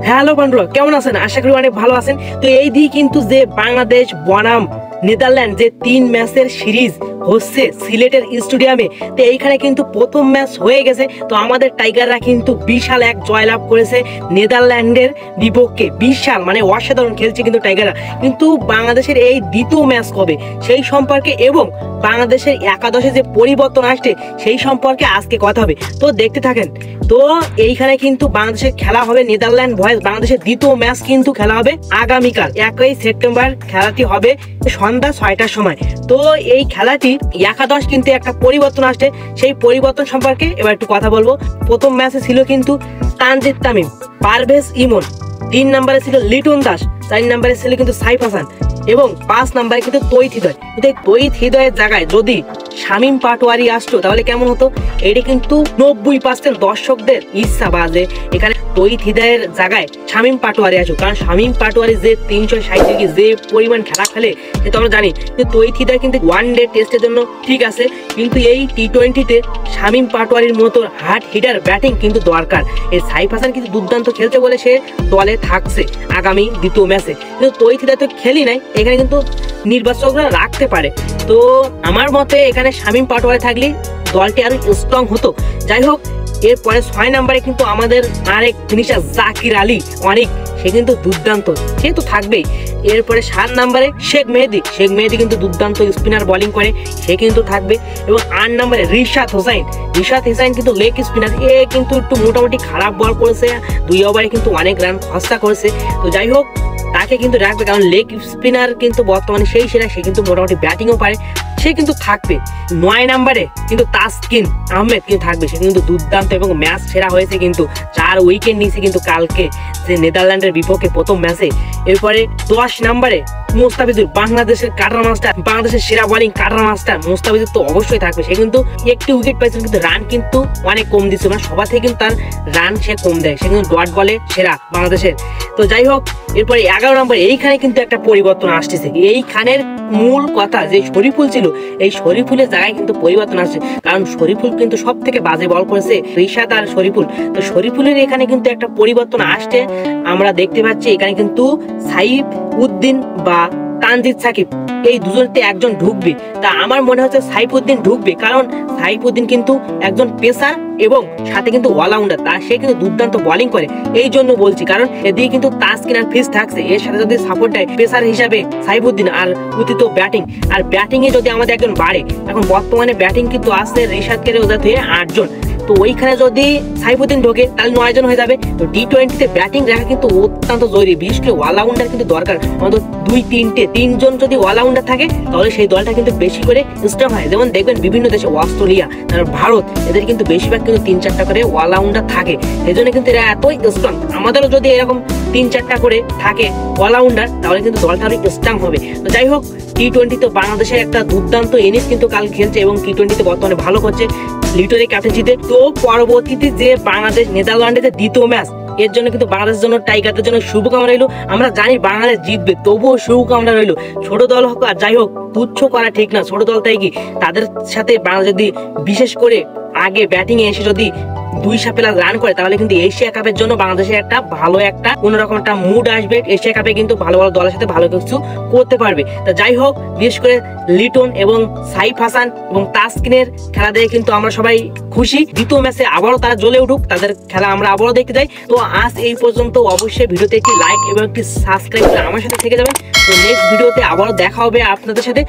Hello বন্ধুরা, কেমন আছেন? আশা করি অনেক ভালো আছেন। তো এই দিয়ে কিন্তু যে বাংলাদেশ বনাম নেদারল্যান্ড যে 3 ম্যাচের সিরিজ হচ্ছে সিলেটের স্টেডিয়ামে, তো এইখানে কিন্তু প্রথম ম্যাচ হয়ে গেছে। তো আমাদের টাইগাররা কিন্তু বিশাল এক জয়লাভ করেছে নেদারল্যান্ডের বিপক্ষে। বিশাল মানে অসাধারণ খেলছে কিন্তু টাইগাররা। কিন্তু বাংলাদেশের এই দ্বিতীয় ম্যাচ কবে সেই সম্পর্কে এবং বাংলাদেশের একাদশে যে পরিবর্তন আসছে সেই সম্পর্কে আজকে কথা হবে। তো দেখতে থাকেন। তো এইখানে কিন্তু বাংলাদেশের খেলা হবে নেদারল্যান্ড ভয়েস বাংলাদেশের দ্বিতীয় ম্যাচ কিন্তু খেলা হবে আগামীকাল 1 সেপ্টেম্বর। খেলাটি হবে সন্ধ্যা 6টার সময়। তো এই খেলাটি একাদশ কিন্তু একটা পরিবর্তন আসছে, সেই পরিবর্তন সম্পর্কে এবার একটু কথা বলবো। প্রথম ম্যাচে ছিল কিন্তু তানজিদ তামিম, পারভেজ ইমন, 3 নম্বরে ছিল লিটন দাস, 4 নম্বরে ছিল কিন্তু সাইফ হাসান এবং 5 নম্বরে কিন্তু তৌহিদ হৃদয়। কিন্তু এই তৌহিদ হৃদয়ের জায়গায় যদি শামীম পাটোয়ারি আসতো তাহলে কেমন হতো? এটি কিন্তু 90% দর্শকদের ইচ্ছা বাজে এখানে তৌহিদ হৃদয়ের জায়গায় শামীম পাটোয়ারি আসুক। কারণ শামীম পাটোয়ারি যে 360 যে পরিমাণ খেলা খেলে সে তো আমরা জানি। কিন্তু তৌহিদ হৃদয় কিন্তু ওয়ানডে টেস্টের জন্য ঠিক আছে, কিন্তু এই টি20তে শামীম পাটোয়ারির মতো হার্ড হিটার ব্যাটিং কিন্তু দরকার। এই সাইফ হাসান কিন্তু দুর্দান্ত খেলছে বলে সে দলে থাকছে আগামী দ্বিতীয় ম্যাচে। কিন্তু তৌহিদ হৃদয় তো খেলি নাই, এখানে কিন্তু নির্বাচকরা রাখতে পারে। তো আমার মতে এখানে শামীম পাটোয়ারি থাকলে দলটি আরো স্ট্রং হতো। যাই হোক, এরপরে 6 নম্বরে কিন্তু আমাদের আরেক ফিনিশার জাকির আলী অনেক, সে কিন্তু দুর্দান্ত, সে তো থাকবেই। এরপরে 7 নম্বরে শেখ মেহেদী কিন্তু দুর্দান্ত স্পিনার বোলিং করে, সে কিন্তু থাকবে। এবং 8 নম্বরে রিশাদ হোসাইন কিন্তু লেগ স্পিনার, এ কিন্তু একটু মোটামুটি খারাপ বল করেছে, 2 ওভারে কিন্তু অনেক রান খসা করেছে। তো যাই হোক, তাকে কিন্তু রাখবে, কারণ লেগ স্পিনার কিন্তু বর্তমানে সেই সেরা, সে কিন্তু মোটামুটি ব্যাটিংও পারে, সে কিন্তু থাকবে। 9 নম্বরে কিন্তু তাসকিন আহমেদ কিন্তু থাকবে, সে কিন্তু দুর্দান্ত এবং ম্যাচ সেরা হয়েছে, কিন্তু 4 উইকেট নিয়েছে কিন্তু কালকে যে নেদারল্যান্ডের বিপক্ষে প্রথম ম্যাচে। এরপরে 10 নম্বরে মুস্তাফিজুর, বাংলাদেশের কাটার মাস্টার, বাংলাদেশের সেরা বোলিং কাটার মাস্টার মুস্তাফিজুর তো অবশ্যই থাকবে। সে কিন্তু একটি উইকেট পাইছে, কিন্তু রান কিন্তু অনেক কম দিচ্ছে, মানে সবার থেকে কিন্তু তার রান সে কম দেয়, সে কিন্তু ডট বলে সেরা বাংলাদেশের। তো যাই হোক, এরপরে 11 নম্বরে এইখানে কিন্তু একটা পরিবর্তন আসতেছে। এইখানের মূল কথা যে শরীফুল ছিল, এই শরীফুলের জায়গায় কিন্তু পরিবর্তন আসছে, কারণ শরীফুল কিন্তু সব থেকে বাজে বল করেছে রিশাদ আর শরীফুল। তো শরীফুলের এখানে কিন্তু একটা পরিবর্তন আসছে, আমরা দেখতে পাচ্ছি এখানে কিন্তু সাইফ উদ্দিন বা তানজিদ সাকিব এই দুজনতে একজন ঢুকবে। তা আমার মনে হচ্ছে সাইফুদ্দিন ঢুকবে, কারণ সাইফুদ্দিন কিন্তু একজন পেসার এবং সাথে কিন্তু অলরাউন্ডার, তার সে কিন্তু দুর্দান্ত বোলিং করে, এই জন্য বলছি। কারণ এদিকে কিন্তু তাসকিন আর ফিস থাকছে, এর সাথে যদি সাপোর্ট দেয় পেসার হিসাবে সাইফুদ্দিন আর উচিত ব্যাটিং, আর ব্যাটিং এ যদি আমাদের একজন বাড়ে, এখন বর্তমানে ব্যাটিং কিন্তু আসছে রিশাদ কেরে ওদের থেকে 8 জন। তো ওইখানে যদি সাইফুদ্দিন ঢোকে তাহলে 9 জন হয়ে যাবে। তো টি20তে ব্যাটিং রাখা কিন্তু অত্যন্ত জরুরি, বিশেষ করে অলরাউন্ডার কিন্তু দরকার। অন্তত 2-3 জন যদি অলরাউন্ডার থাকে তাহলে সেই দলটা কিন্তু বেশি করে স্ট্রং হয়। যেমন দেখবেন বিভিন্ন দেশে অস্ট্রেলিয়া, ভারত, এদের কিন্তু বেশিরভাগ কিন্তু 3-4টা করে অলরাউন্ডার থাকে, এই জন্য কিন্তু এরা এতই স্ট্রং। আমাদেরও যদি এরকম 3-4টা করে থাকে অলরাউন্ডার তাহলে কিন্তু দলটা অনেক স্ট্রং হবে। তো যাই হোক, টি20 তো বাংলাদেশের একটা দুর্দান্ত ইনিংস কিন্তু কাল খেলছে এবং টি20তে বর্তমানে ভালো করছে লিটনের ক্যাপ্টেন্সিতে। তো পরবর্তীতে যে বাংলাদেশ নেদারল্যান্ডের দ্বিতীয় ম্যাচ, এর জন্য কিন্তু বাংলাদেশের জন্য টাইগারদের জন্য শুভকামনা রইল। আমরা জানি বাংলাদেশ জিতবে, তবুও শুভকামনা রইল। ছোট দল হোক আর যাই হোক, তুচ্ছ করা ঠিক না। ছোট দল তাই কি, তাদের সাথে বাংলাদেশ যদি বিশেষ করে আগে ব্যাটিং এ এসে যদি 2 রান করে তাহলে কিন্তু এশিয়া কাপের জন্য বাংলাদেশের একটা ভালো একটা অন্যরকম একটা মুড আসবে। এশিয়া কাপে কিন্তু ভালো ভালো দলের সাথে ভালো কিছু করতে পারবে। তো যাই হোক, বিশেষ করে লিটন এবং সাইফ হাসান এবং তাসকিনের খেলা দেখে কিন্তু আমরা সবাই খুশি। দ্বিতীয় ম্যাচে আবারও তারা জ্বলে উঠুক, তাদের খেলা আমরা আবারও দেখতে যাই। তো আজ এই পর্যন্ত। অবশ্যই ভিডিওতে একটি লাইক এবং একটি সাবস্ক্রাইব করে আমার সাথে থেকে যাবেন। তো নেক্সট ভিডিওতে আবারও দেখা হবে আপনাদের সাথে।